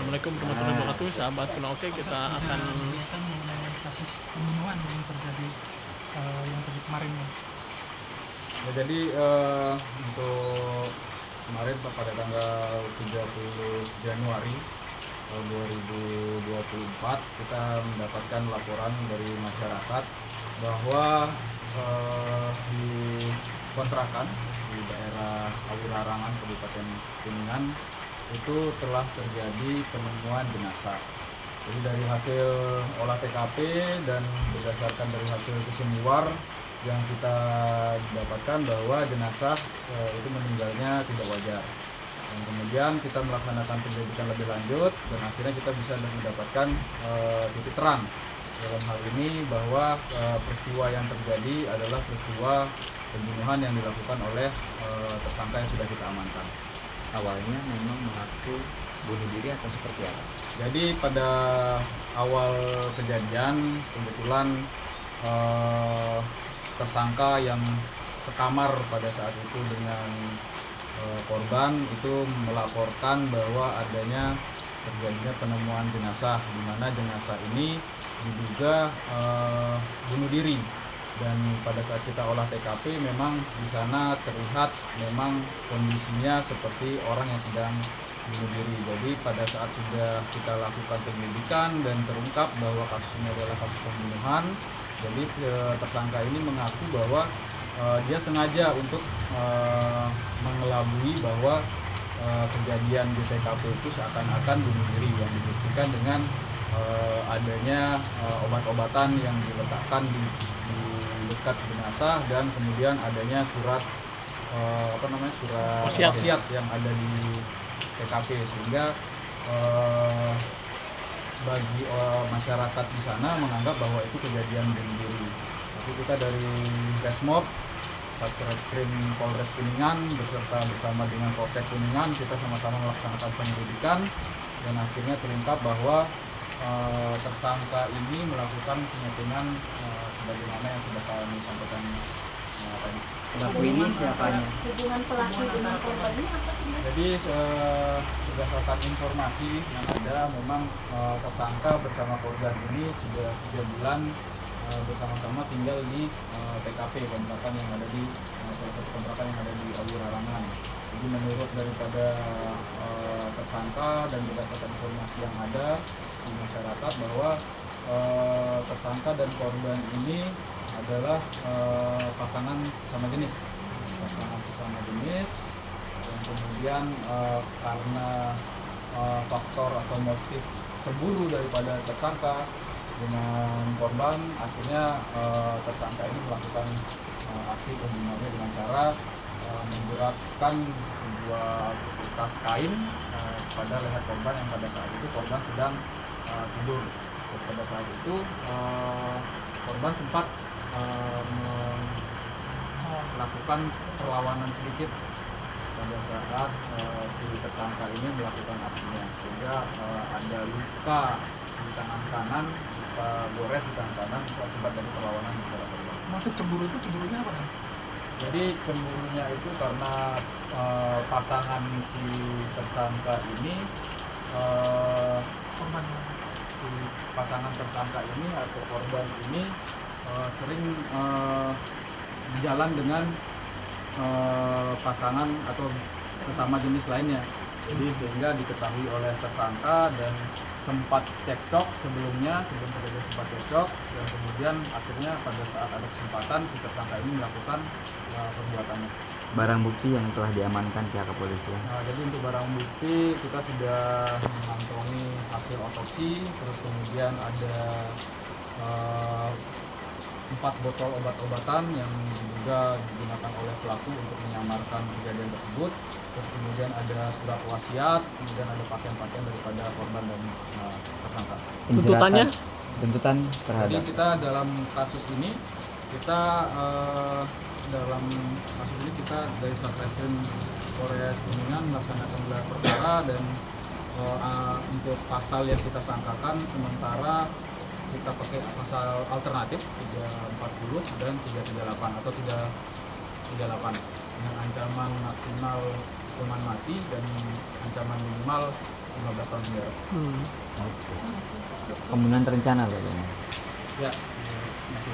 Assalamualaikum warahmatullahi wabarakatuh. Sahabat Tuna Oke, kita akan pembahasan mengenai kasus pembunuhan yang terjadi kemarin ya. Jadi untuk kemarin pada tanggal 30 Januari 2024 kita mendapatkan laporan dari masyarakat bahwa di kontrakan di daerah Awirarangan, Kabupaten Kuningan itu telah terjadi penemuan jenazah. Jadi dari hasil olah TKP dan berdasarkan dari hasil visum luar yang kita dapatkan bahwa jenazah itu meninggalnya tidak wajar. Dan kemudian kita melaksanakan penyelidikan lebih lanjut dan akhirnya kita bisa mendapatkan titik terang dalam hal ini bahwa peristiwa yang terjadi adalah peristiwa pembunuhan yang dilakukan oleh tersangka yang sudah kita amankan. Awalnya memang mengaku bunuh diri atau seperti apa? Jadi pada awal kejadian kebetulan tersangka yang sekamar pada saat itu dengan korban itu melaporkan bahwa adanya terjadinya penemuan jenazah, di mana jenazah ini diduga bunuh diri. Dan pada saat kita olah TKP memang di sana terlihat memang kondisinya seperti orang yang sedang bunuh diri. Jadi pada saat sudah kita lakukan penyelidikan dan terungkap bahwa kasus ini adalah kasus pembunuhan, jadi tersangka ini mengaku bahwa dia sengaja untuk mengelabui bahwa kejadian di TKP itu seakan-akan bunuh diri, yang dibuktikan dengan adanya obat-obatan yang diletakkan di dekat jenazah dan kemudian adanya surat surat wasiat yang ada di TKP, sehingga bagi masyarakat di sana menganggap bahwa itu kejadian bunuh diri. Tapi kita dari Resmob Satreskrim Polres Kuningan bersama dengan Polsek Kuningan kita sama-sama melaksanakan penyelidikan dan akhirnya terungkap bahwa tersangka ini melakukan penyetingan sebagaimana yang sudah kami sampaikan tadi. Pelaku ini siapanya? Hubungan pelaku dengan korban ini apa sih? Jadi berdasarkan informasi yang ada, memang tersangka bersama korban ini sudah 3 bulan bersama-sama tinggal di TKP kontrakan yang ada di salah satu kontrakan yang ada di Awirarangan. Jadi menurut daripada tersangka dan berdasarkan informasi yang ada di masyarakat bahwa tersangka dan korban ini adalah pasangan sesama jenis, dan kemudian karena faktor atau motif cemburu daripada tersangka dengan korban, akhirnya tersangka ini melakukan aksi pembunuhannya dengan cara menggerakkan sebuah tas kain pada leher korban yang pada saat itu korban sedang tidur. Pada saat itu korban sempat melakukan perlawanan sedikit pada saat si tersangka ini melakukan aksinya, sehingga ada luka di tangan kanan, luka gores di tangan kanan akibat dari perlawanan antara korban. Maksud cemburunya apa kan? Jadi cemburunya itu karena pasangan si tersangka ini pasangan tersangka ini atau korban ini sering berjalan dengan pasangan atau sesama jenis lainnya. Jadi sehingga diketahui oleh tersangka dan sempat cekcok sebelum terjadi sempat cekcok, dan kemudian akhirnya pada saat ada kesempatan si tersangka ini melakukan perbuatannya. Barang bukti yang telah diamankan pihak kepolisian. Jadi untuk barang bukti kita sudah mengantongi hasil otopsi, terus kemudian ada 4 botol obat-obatan yang diduga digunakan oleh pelaku untuk menyamarkan kejadian tersebut. Terus kemudian ada surat wasiat, kemudian ada pakaian-pakaian daripada korban dan tersangka. tuntutannya. Tuntutan terhadap. Jadi kita dalam kasus ini dari Satreskrim Polres Kuningan melaksanakan gelar perkara dan untuk pasal yang kita sangkakan sementara kita pakai pasal alternatif 340 dan 338 atau 338 dengan ancaman maksimal hukuman mati dan ancaman minimal 15 tahun penjara. Oke. Pembunuhan terencana loh. Ya, masih